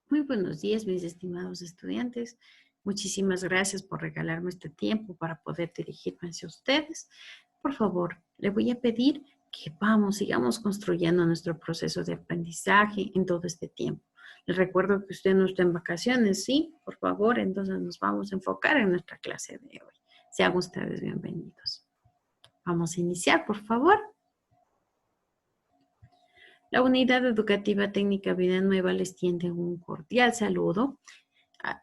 Muy buenos días, mis estimados estudiantes. Muchísimas gracias por regalarme este tiempo para poder dirigirme hacia ustedes. Por favor, le voy a pedir que sigamos construyendo nuestro proceso de aprendizaje en todo este tiempo. Les recuerdo que usted no está en vacaciones, ¿sí? Por favor, entonces nos vamos a enfocar en nuestra clase de hoy. Sean ustedes bienvenidos. Vamos a iniciar, por favor. La Unidad Educativa Técnica Vida Nueva les tiende un cordial saludo,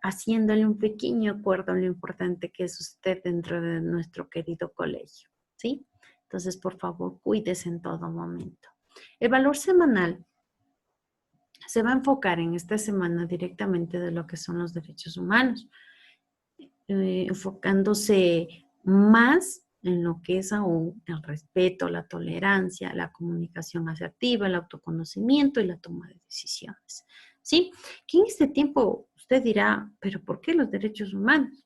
haciéndole un pequeño acuerdo a lo importante que es usted dentro de nuestro querido colegio, ¿sí? Entonces, por favor, cuídese en todo momento. El valor semanal se va a enfocar en esta semana directamente de lo que son los derechos humanos, enfocándose más en lo que es aún el respeto, la tolerancia, la comunicación asertiva, el autoconocimiento y la toma de decisiones. ¿Sí? Que en este tiempo usted dirá, pero ¿por qué los derechos humanos?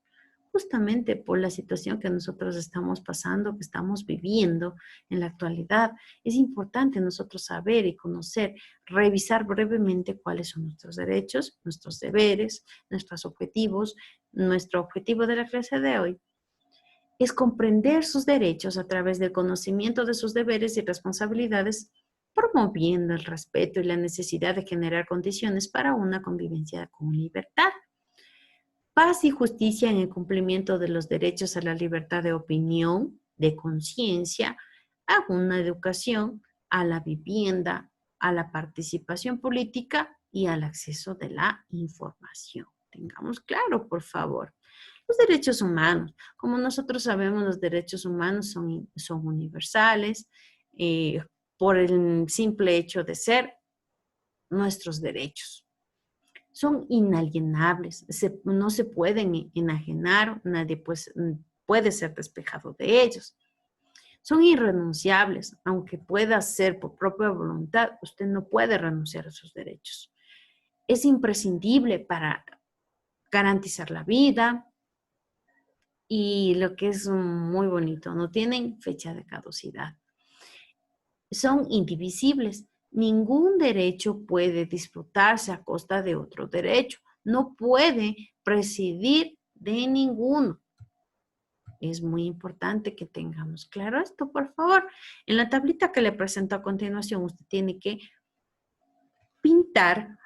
Justamente por la situación que nosotros estamos pasando, que estamos viviendo en la actualidad. Es importante nosotros saber y conocer, revisar brevemente cuáles son nuestros derechos, nuestros deberes, nuestros objetivos. Nuestro objetivo de la clase de hoy es comprender sus derechos a través del conocimiento de sus deberes y responsabilidades, promoviendo el respeto y la necesidad de generar condiciones para una convivencia con libertad. Paz y justicia en el cumplimiento de los derechos a la libertad de opinión, de conciencia, a una educación, a la vivienda, a la participación política y al acceso de la información. Tengamos claro, por favor. Los derechos humanos, como nosotros sabemos, los derechos humanos son universales por el simple hecho de ser nuestros derechos. Son inalienables, no se pueden enajenar, nadie pues, puede ser despejado de ellos. Son irrenunciables, aunque pueda ser por propia voluntad, usted no puede renunciar a sus derechos. Es imprescindible para garantizar la vida y lo que es muy bonito, no tienen fecha de caducidad. Son indivisibles. Ningún derecho puede disputarse a costa de otro derecho. No puede prescindir de ninguno. Es muy importante que tengamos claro esto, por favor. En la tablita que le presento a continuación, usted tiene que pintar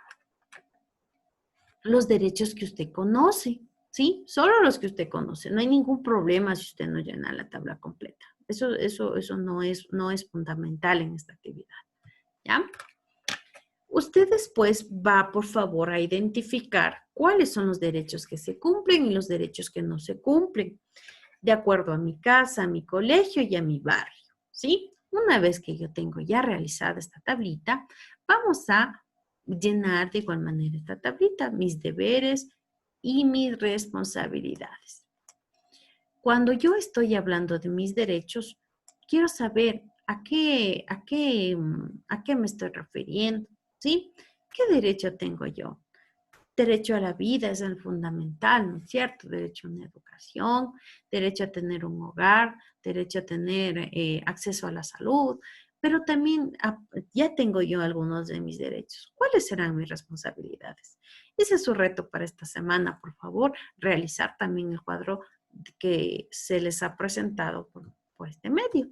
los derechos que usted conoce, ¿sí? Solo los que usted conoce. No hay ningún problema si usted no llena la tabla completa. Eso no es fundamental en esta actividad, ¿ya? Usted después va, por favor, a identificar cuáles son los derechos que se cumplen y los derechos que no se cumplen, de acuerdo a mi casa, a mi colegio y a mi barrio, ¿sí? Una vez que yo tengo ya realizada esta tablita, vamos a llenar de igual manera esta tablita, mis deberes y mis responsabilidades. Cuando yo estoy hablando de mis derechos, quiero saber a qué me estoy refiriendo, ¿sí? ¿Qué derecho tengo yo? Derecho a la vida es el fundamental, ¿no es cierto? Derecho a una educación, derecho a tener un hogar, derecho a tener acceso a la salud, pero también ya tengo yo algunos de mis derechos. ¿Cuáles serán mis responsabilidades? Ese es su reto para esta semana, por favor, realizar también el cuadro que se les ha presentado por este medio.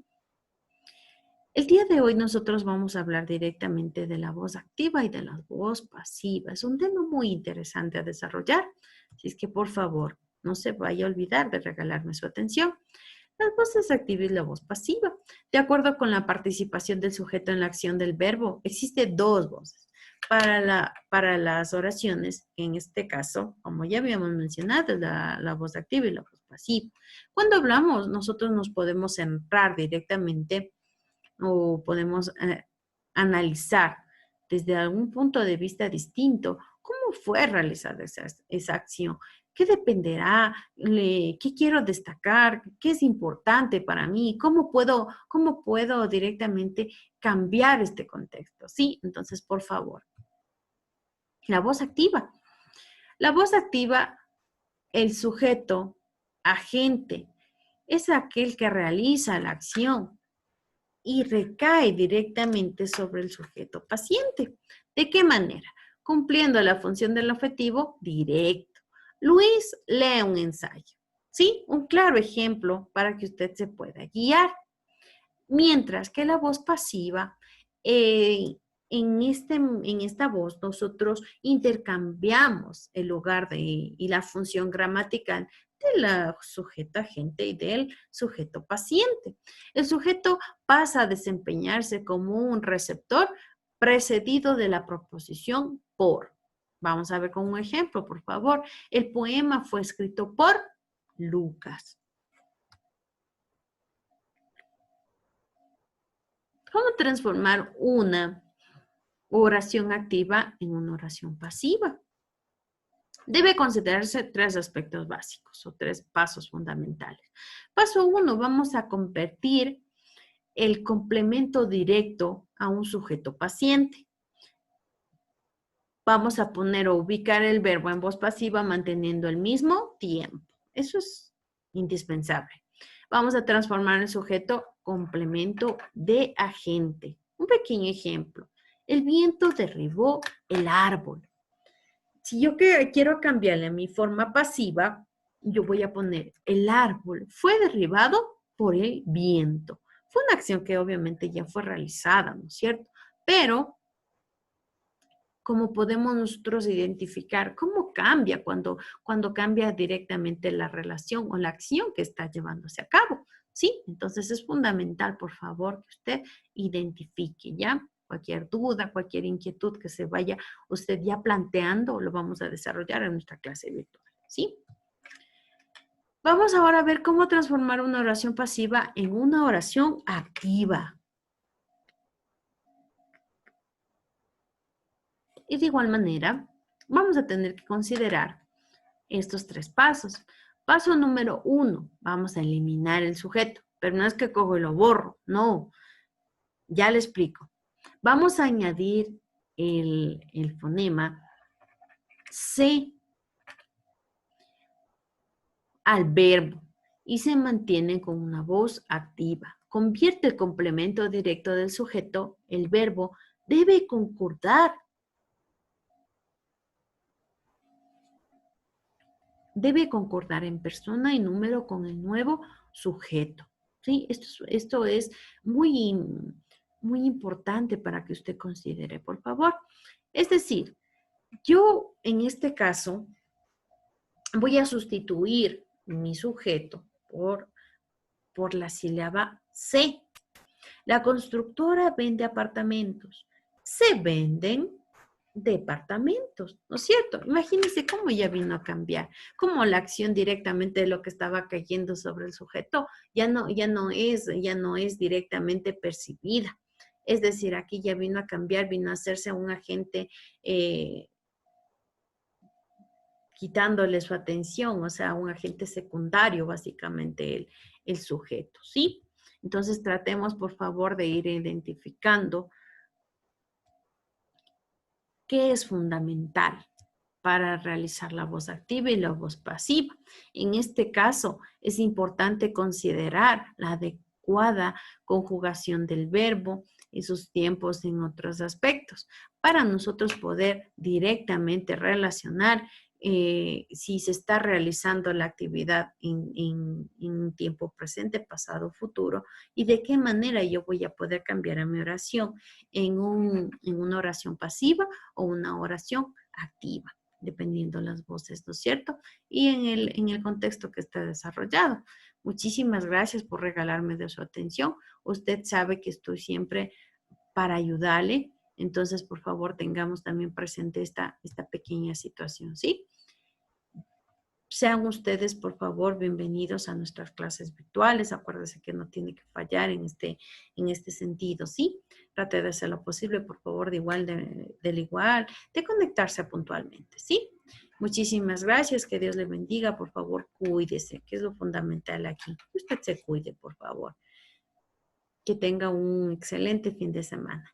El día de hoy nosotros vamos a hablar directamente de la voz activa y de la voz pasiva. Es un tema muy interesante a desarrollar, así es que por favor no se vaya a olvidar de regalarme su atención. Las voces activas y la voz pasiva. De acuerdo con la participación del sujeto en la acción del verbo, existen dos voces. Para las oraciones, en este caso, como ya habíamos mencionado, la voz activa y la voz pasiva. Cuando hablamos, nosotros nos podemos centrar directamente o podemos analizar desde algún punto de vista distinto cómo fue realizada esa acción, qué dependerá, qué quiero destacar, qué es importante para mí, cómo puedo directamente cambiar este contexto. Sí, entonces, por favor, la voz activa. La voz activa, el sujeto, agente, es aquel que realiza la acción y recae directamente sobre el sujeto paciente. ¿De qué manera? cumpliendo la función del objetivo directo. Luis lee un ensayo. ¿Sí? Un claro ejemplo para que usted se pueda guiar. Mientras que la voz pasiva, en esta voz nosotros intercambiamos el lugar y la función gramatical de la sujeto agente y del sujeto paciente. El sujeto pasa a desempeñarse como un receptor precedido de la proposición por. Vamos a ver con un ejemplo, por favor. El poema fue escrito por Lucas. ¿Cómo transformar una oración activa en una oración pasiva? Debe considerarse 3 aspectos básicos o 3 pasos fundamentales. Paso 1, vamos a convertir el complemento directo a un sujeto paciente. Vamos a poner o ubicar el verbo en voz pasiva manteniendo el mismo tiempo. Eso es indispensable. Vamos a transformar el sujeto complemento de agente. Un pequeño ejemplo. El viento derribó el árbol. Si yo quiero cambiarle a mi forma pasiva, yo voy a poner el árbol fue derribado por el viento. Fue una acción que obviamente ya fue realizada, ¿no es cierto? Pero, ¿cómo podemos nosotros identificar cómo cambia cuando cambia directamente la relación o la acción que está llevándose a cabo? ¿Sí? Entonces es fundamental, por favor, que usted identifique, ¿ya? Cualquier duda, cualquier inquietud que se vaya usted ya planteando, lo vamos a desarrollar en nuestra clase virtual, ¿sí? Vamos ahora a ver cómo transformar una oración pasiva en una oración activa. Y de igual manera, vamos a tener que considerar estos 3 pasos. Paso número 1, vamos a eliminar el sujeto, pero no es que cojo y lo borro, no, ya le explico. Vamos a añadir el fonema C al verbo y se mantiene con una voz activa. Convierte el complemento directo del sujeto, el verbo, debe concordar. Debe concordar en persona y número con el nuevo sujeto. ¿Sí? Esto es muy, muy importante para que usted considere, por favor. Es decir, yo en este caso voy a sustituir mi sujeto por la sílaba C. La constructora vende apartamentos. Se venden departamentos, ¿no es cierto? Imagínense cómo ya vino a cambiar, cómo la acción directamente de lo que estaba cayendo sobre el sujeto ya no es directamente percibida. Es decir, aquí ya vino a cambiar, vino a hacerse un agente quitándole su atención, o sea, un agente secundario, básicamente el sujeto, ¿sí? Entonces tratemos, por favor, de ir identificando qué es fundamental para realizar la voz activa y la voz pasiva. En este caso, es importante considerar la adecuada conjugación del verbo y sus tiempos en otros aspectos para nosotros poder directamente relacionar si se está realizando la actividad en un tiempo presente, pasado, futuro, y de qué manera yo voy a poder cambiar a mi oración en una oración pasiva o una oración activa, dependiendo las voces, ¿no es cierto? Y en el contexto que está desarrollado. Muchísimas gracias por regalarme de su atención. Usted sabe que estoy siempre para ayudarle. Entonces, por favor, tengamos también presente esta pequeña situación, ¿sí? Sean ustedes, por favor, bienvenidos a nuestras clases virtuales. Acuérdense que no tiene que fallar en este sentido, ¿sí? Trate de hacer lo posible, por favor, de conectarse puntualmente, ¿sí? Muchísimas gracias. Que Dios le bendiga. Por favor, cuídese, que es lo fundamental aquí. Usted se cuide, por favor. Que tenga un excelente fin de semana.